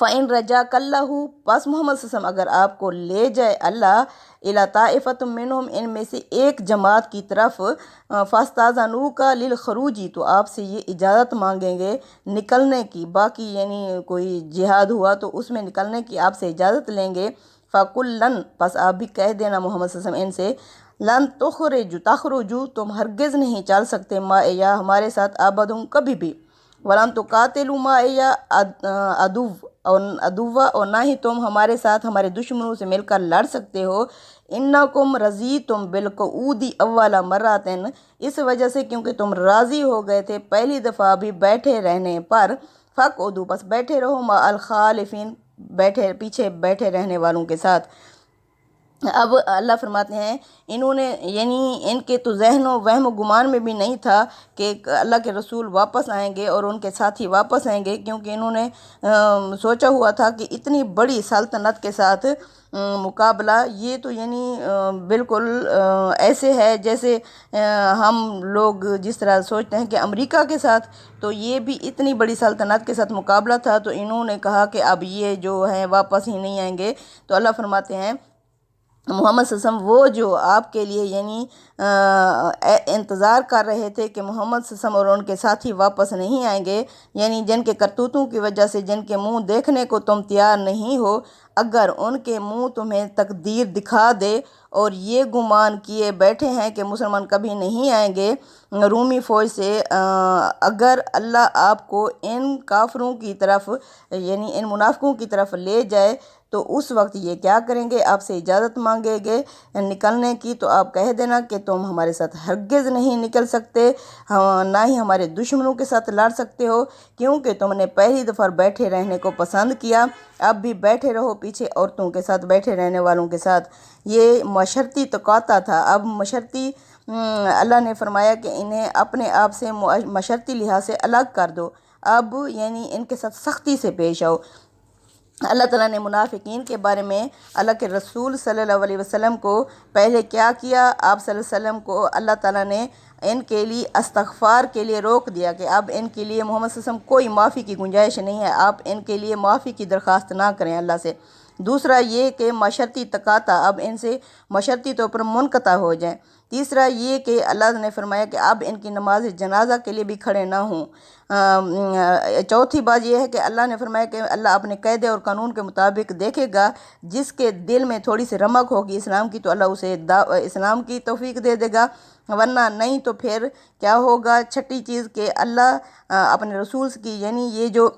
فَإِن رَجَاكَ اللَّهُ پس محمد صلی اللہ علیہ وسلم اگر آپ کو لے جائے اللہ اِلیٰ طَائِفَةٍ مِّنْهُمْ ان میں سے ایک جماعت کی طرف فَاسْتَأْذَنُوكَ لِلْخُرُوجِ تو آپ سے یہ اجازت مانگیں گے نکلنے کی، باقی یعنی کوئی جہاد ہوا تو اس میں نکلنے کی آپ سے اجازت لیں گے، فَقُلْ لَن پس آپ بھی کہہ دینا محمد صلی اللہ علیہ وسلم ان سے لن تخرجوا تم ہرگز نہیں چل سکتے معیا ہمارے ساتھ ابدًا کبھی بھی، وَلَن تُقَاتِلُوا معیا عدوا اور نہ ہی تم ہمارے ساتھ ہمارے دشمنوں سے مل کر لڑ سکتے ہو، انکم رضیتم بالقعود اول مرۃ اس وجہ سے کیونکہ تم راضی ہو گئے تھے پہلی دفعہ بھی بیٹھے رہنے پر، فاقعدوا بس بیٹھے رہو مع الخالفین پیچھے بیٹھے رہنے والوں کے ساتھ۔ اب اللہ فرماتے ہیں انہوں نے یعنی ان کے تو ذہن و وہم و گمان میں بھی نہیں تھا کہ اللہ کے رسول واپس آئیں گے اور ان کے ساتھی واپس آئیں گے، کیونکہ انہوں نے سوچا ہوا تھا کہ اتنی بڑی سلطنت کے ساتھ مقابلہ یہ تو یعنی بالکل ایسے ہے جیسے ہم لوگ جس طرح سوچتے ہیں کہ امریکہ کے ساتھ، تو یہ بھی اتنی بڑی سلطنت کے ساتھ مقابلہ تھا، تو انہوں نے کہا کہ اب یہ جو ہیں واپس ہی نہیں آئیں گے۔ تو اللہ فرماتے ہیں محمد صلی اللہ علیہ وسلم وہ جو آپ کے لیے یعنی انتظار کر رہے تھے کہ محمد صلی اللہ علیہ وسلم اور ان کے ساتھی واپس نہیں آئیں گے، یعنی جن کے کرتوتوں کی وجہ سے جن کے منہ دیکھنے کو تم تیار نہیں ہو، اگر ان کے منہ تمہیں تقدیر دکھا دے اور یہ گمان کیے بیٹھے ہیں کہ مسلمان کبھی نہیں آئیں گے رومی فوج سے، اگر اللہ آپ کو ان کافروں کی طرف یعنی ان منافقوں کی طرف لے جائے تو اس وقت یہ کیا کریں گے؟ آپ سے اجازت مانگیں گے نکلنے کی، تو آپ کہہ دینا کہ تم ہمارے ساتھ ہرگز نہیں نکل سکتے، نہ ہی ہمارے دشمنوں کے ساتھ لڑ سکتے ہو، کیونکہ تم نے پہلی دفعہ بیٹھے رہنے کو پسند کیا، اب بھی بیٹھے رہو پیچھے عورتوں کے ساتھ بیٹھے رہنے والوں کے ساتھ۔ یہ معاشرتی تقاضا تھا۔ اب معاشرتی اللہ نے فرمایا کہ انہیں اپنے آپ سے معاشرتی لحاظ سے الگ کر دو، اب یعنی ان کے ساتھ سختی سے پیش آؤ۔ اللہ تعالیٰ نے منافقین کے بارے میں اللہ کے رسول صلی اللہ علیہ وسلم کو پہلے کیا کیا؟ آپ صلی اللہ علیہ وسلم کو اللہ تعالیٰ نے ان کے لیے استغفار کے لیے روک دیا کہ اب ان کے لیے محمد صلی اللہ علیہ وسلم کوئی معافی کی گنجائش نہیں ہے، آپ ان کے لیے معافی کی درخواست نہ کریں اللہ سے۔ دوسرا یہ کہ معاشرتی تقاضا اب ان سے معاشرتی طور پر منقطع ہو جائیں۔ تیسرا یہ کہ اللہ نے فرمایا کہ اب ان کی نماز جنازہ کے لیے بھی کھڑے نہ ہوں۔ چوتھی بات یہ ہے کہ اللہ نے فرمایا کہ اللہ اپنے قاعدے اور قانون کے مطابق دیکھے گا، جس کے دل میں تھوڑی سی رمق ہوگی اسلام کی تو اللہ اسے اسلام کی توفیق دے دے گا، ورنہ نہیں تو پھر کیا ہوگا؟ چھٹی چیز کہ اللہ اپنے رسول کی یعنی یہ جو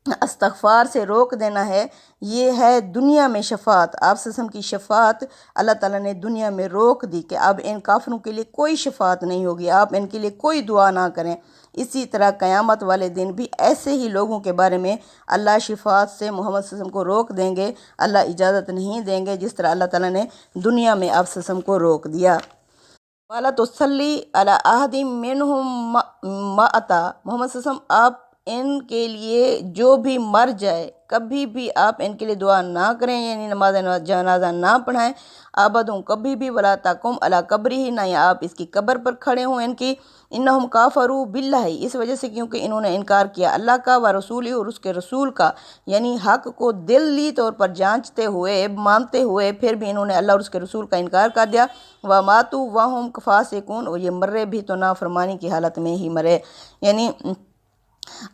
استغفار سے روک دینا ہے، یہ ہے دنیا میں شفاعت۔ آپ صلی اللہ علیہ وسلم کی شفاعت اللہ تعالیٰ نے دنیا میں روک دی کہ اب ان کافروں کے لیے کوئی شفاعت نہیں ہوگی، آپ ان کے لیے کوئی دعا نہ کریں۔ اسی طرح قیامت والے دن بھی ایسے ہی لوگوں کے بارے میں اللہ شفاعت سے محمد صلی اللہ علیہ وسلم کو روک دیں گے، اللہ اجازت نہیں دیں گے، جس طرح اللہ تعالیٰ نے دنیا میں آپ صلی اللہ علیہ وسلم کو روک دیا۔ وَلَا تُصَلِّ عَلَىٰ أَحَدٍ مِّنْهُمْ مَاتَ محمد صلی اللہ علیہ وسلم آپ ان کے لیے جو بھی مر جائے کبھی بھی آپ ان کے لیے دعا نہ کریں، یعنی نماز جنازہ نہ پڑھائیں، ابدوں کبھی بھی، ولا تقم علی قبرہ نہ آپ اس کی قبر پر کھڑے ہوں ان کی، انہم کافروا باللہ اس وجہ سے کیونکہ انہوں نے انکار کیا اللہ کا و رسولہ اور اس کے رسول کا، یعنی حق کو دلی طور پر جانچتے ہوئے مانتے ہوئے پھر بھی انہوں نے اللہ اور اس کے رسول کا انکار کر دیا، وماتوا وہم فاسقون اور یہ مرے بھی تو نافرمانی کی حالت میں ہی مرے۔ یعنی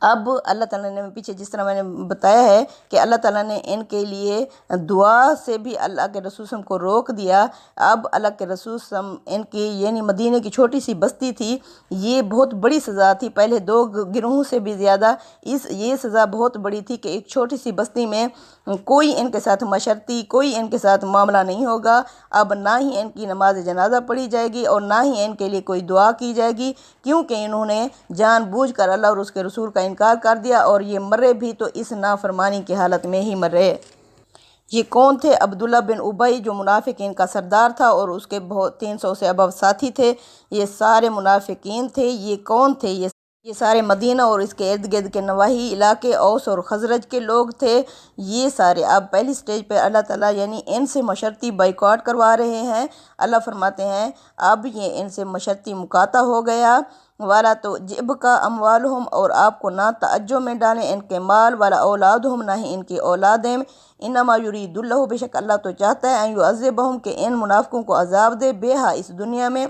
اب اللہ تعالیٰ نے پیچھے جس طرح میں نے بتایا ہے کہ اللہ تعالیٰ نے ان کے لیے دعا سے بھی اللہ کے رسول صلی اللہ علیہ وسلم کو روک دیا۔ اب اللہ کے رسول صلی اللہ علیہ وسلم ان کی یعنی مدینہ کی چھوٹی سی بستی تھی، یہ بہت بڑی سزا تھی، پہلے 2 گروہوں سے بھی زیادہ یہ سزا بہت بڑی تھی کہ ایک چھوٹی سی بستی میں کوئی ان کے ساتھ معاشرتی کوئی ان کے ساتھ معاملہ نہیں ہوگا، اب نہ ہی ان کی نماز جنازہ پڑھی جائے گی اور نہ ہی ان کے لیے کوئی دعا کی جائے گی، کیونکہ انہوں نے جان بوجھ کر اللہ اور اس کے رسول کا انکار کر دیا اور یہ مرے بھی تو اس نافرمانی کی حالت میں ہی مرے۔ یہ کون تھے؟ عبداللہ بن ابی جو منافقین کا سردار تھا اور اس کے 300 سے ابو ساتھی تھے، یہ سارے منافقین تھے۔ یہ کون تھے؟ یہ سارے مدینہ اور اس کے ارد گرد کے نواحی علاقے اوس اور خزرج کے لوگ تھے، یہ سارے۔ اب پہلی سٹیج پہ اللہ تعالیٰ یعنی ان سے معاشرتی بائیکاٹ کروا رہے ہیں۔ اللہ فرماتے ہیں اب یہ ان سے معاشرتی مقاطع ہو گیا، والا تو جب کا اموالہم، اور آپ کو نہ تعجب میں ڈالیں ان کے مال، والا اولادہم، نہ ہی ان کی اولادیں، انما یرید اللہ، بے شک اللہ تو چاہتا ہے، ان یعذبہم، کہ ان منافقوں کو عذاب دے، بےہا اس دنیا میں،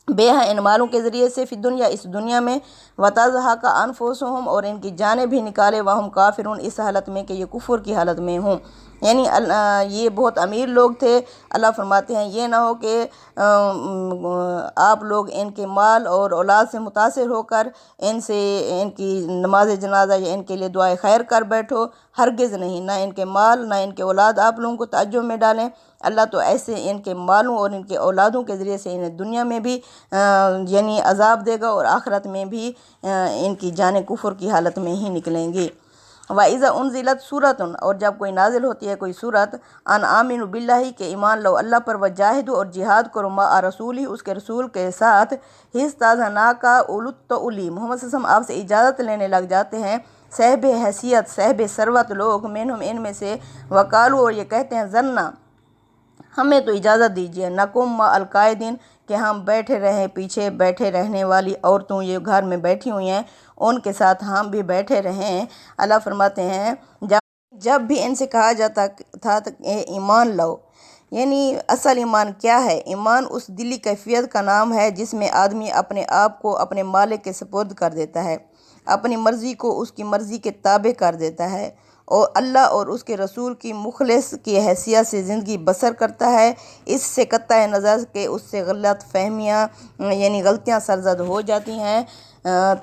بےہا ان مالوں کے ذریعے سے، فی دنیا اس دنیا میں، وتضحک انفسہم، اور ان کی جانیں بھی نکالے، وہم کافرون، اس حالت میں کہ یہ کفر کی حالت میں ہوں۔ یعنی یہ بہت امیر لوگ تھے۔ اللہ فرماتے ہیں یہ نہ ہو کہ آپ لوگ ان کے مال اور اولاد سے متاثر ہو کر ان سے ان کی نماز جنازہ یا ان کے لیے دعائے خیر کر بیٹھو، ہرگز نہیں، نہ ان کے مال نہ ان کے اولاد آپ لوگوں کو تعجب میں ڈالیں۔ اللہ تو ایسے ان کے مالوں اور ان کے اولادوں کے ذریعے سے انہیں دنیا میں بھی یعنی عذاب دے گا، اور آخرت میں بھی ان کی جانیں کفر کی حالت میں ہی نکلیں گی۔ وَإِذَا أُنزِلَتْ سُورَةٌ، اور جب کوئی نازل ہوتی ہے کوئی سورت، ان آمنوا باللہ، کہ ایمان لو اللہ پر، وجاہدوا، اور جہاد کرو، مع رسولہ، اس کے رسول کے ساتھ، استاذناک اولو الطول، محمد صلی اللہ علیہ وسلم آپ سے اجازت لینے لگ جاتے ہیں صاحب حیثیت صاحب ثروت لوگ، منہم ان میں سے، وقالو، اور یہ کہتے ہیں، ذرنا، ہمیں تو اجازت دیجیے، نقم مع القاعدین، کہ ہم بیٹھے رہیں پیچھے بیٹھے رہنے والی عورتوں، یہ گھر میں بیٹھی ہوئی ہیں ان کے ساتھ ہم بھی بیٹھے رہیں۔ اللہ فرماتے ہیں جب بھی ان سے کہا جاتا تھا کہ ایمان لاؤ، یعنی اصل ایمان کیا ہے؟ ایمان اس دلی کیفیت کا نام ہے جس میں آدمی اپنے آپ کو اپنے مالک کے سپرد کر دیتا ہے، اپنی مرضی کو اس کی مرضی کے تابع کر دیتا ہے، اور اللہ اور اس کے رسول کی مخلص کی حیثیت سے زندگی بسر کرتا ہے۔ اس سے قطع نظر کہ اس سے غلط فہمیاں یعنی غلطیاں سرزد ہو جاتی ہیں،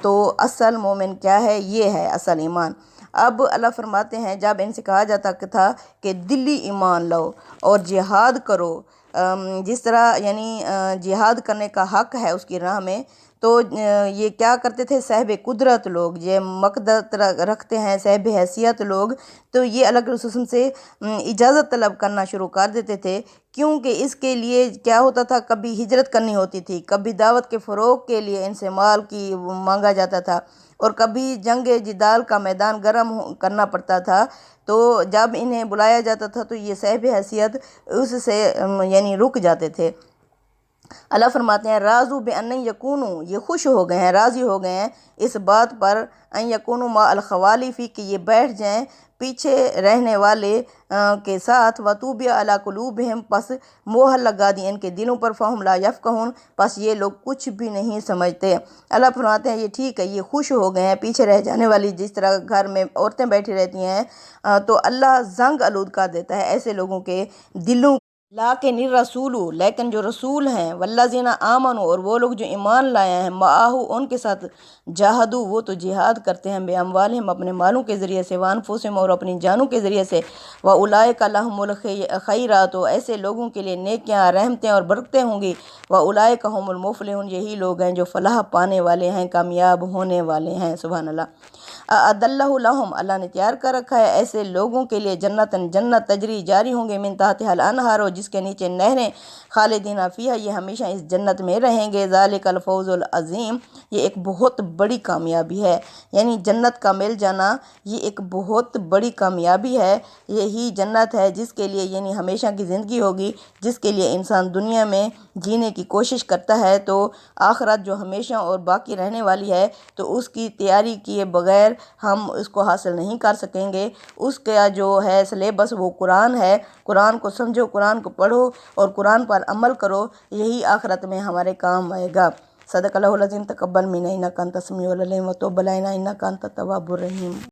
تو اصل مومن کیا ہے؟ یہ ہے اصل ایمان۔ اب اللہ فرماتے ہیں جب ان سے کہا جاتا تھا کہ دلی ایمان لاؤ اور جہاد کرو، جس طرح یعنی جہاد کرنے کا حق ہے اس کی راہ میں، تو یہ کیا کرتے تھے؟ صاحب قدرت لوگ، یہ مقدرت رکھتے ہیں، صاحب حیثیت لوگ، تو یہ اللہ کے رسول سے اجازت طلب کرنا شروع کر دیتے تھے، کیونکہ اس کے لیے کیا ہوتا تھا، کبھی ہجرت کرنی ہوتی تھی، کبھی دعوت کے فروغ کے لیے ان سے مال کی مانگا جاتا تھا، اور کبھی جنگ جدال کا میدان گرم کرنا پڑتا تھا، تو جب انہیں بلایا جاتا تھا تو یہ صاحب حیثیت اس سے یعنی رک جاتے تھے۔ اللہ فرماتے ہیں راضوا بان یکونوا، یہ خوش ہو گئے ہیں، راضی ہو گئے ہیں اس بات پر، ان یکونوا مع الخوالف، کہ یہ بیٹھ جائیں پیچھے رہنے والے کے ساتھ، وطبع علی قلوبہم، پس مہر لگا دی ان کے دلوں پر، فہم لا یفقہون، پس یہ لوگ کچھ بھی نہیں سمجھتے۔ اللہ فرماتے ہیں یہ ٹھیک ہے، یہ خوش ہو گئے ہیں پیچھے رہ جانے والی، جس طرح گھر میں عورتیں بیٹھی رہتی ہیں، تو اللہ زنگ آلود کر دیتا ہے ایسے لوگوں کے دلوں۔ لیکن الرسول، لیکن جو رسول ہیں، والذین آمنوا، اور وہ لوگ جو ایمان لائے ہیں، معاہ، ان کے ساتھ، جاہدوا، وہ تو جہاد کرتے ہیں، باموالہم، اپنے مالوں کے ذریعے سے، وانفسہم، اور اپنی جانوں کے ذریعے سے، واولئک لہم الخیرات، ایسے لوگوں کے لیے نیکیاں، رحمتیں اور برکتیں ہوں گی، واولئک هم المفلحون، یہی لوگ ہیں جو فلاح پانے والے ہیں، کامیاب ہونے والے ہیں۔ سبحان اللہ۔ اعد اللہ لہم، اللہ نے تیار کر رکھا ہے ایسے لوگوں کے لیے، جنت تجری، جاری ہوں گے، من تحتہا الانہار، جس کے نیچے نہریں، خالدین فیہا، یہ ہمیشہ اس جنت میں رہیں گے، ذالک الفوز العظیم، یہ ایک بہت بڑی کامیابی ہے، یعنی جنت کا مل جانا یہ ایک بہت بڑی کامیابی ہے۔ یہی جنت ہے جس کے لیے یعنی ہمیشہ کی زندگی ہوگی، جس کے لیے انسان دنیا میں جینے کی کوشش کرتا ہے، تو آخرت جو ہمیشہ اور باقی رہنے والی ہے، تو اس کی تیاری کیے بغیر ہم اس کو حاصل نہیں کر سکیں گے۔ اس کا جو ہے سلیبس وہ قرآن ہے، قرآن کو سمجھو، قرآن کو پڑھو اور قرآن پر عمل کرو، یہی آخرت میں ہمارے کام آئے گا۔ صدق اللہ العظیم۔ تقبل منا انک انت السمیع العلیم وتب علینا انک انت التواب الرحیم۔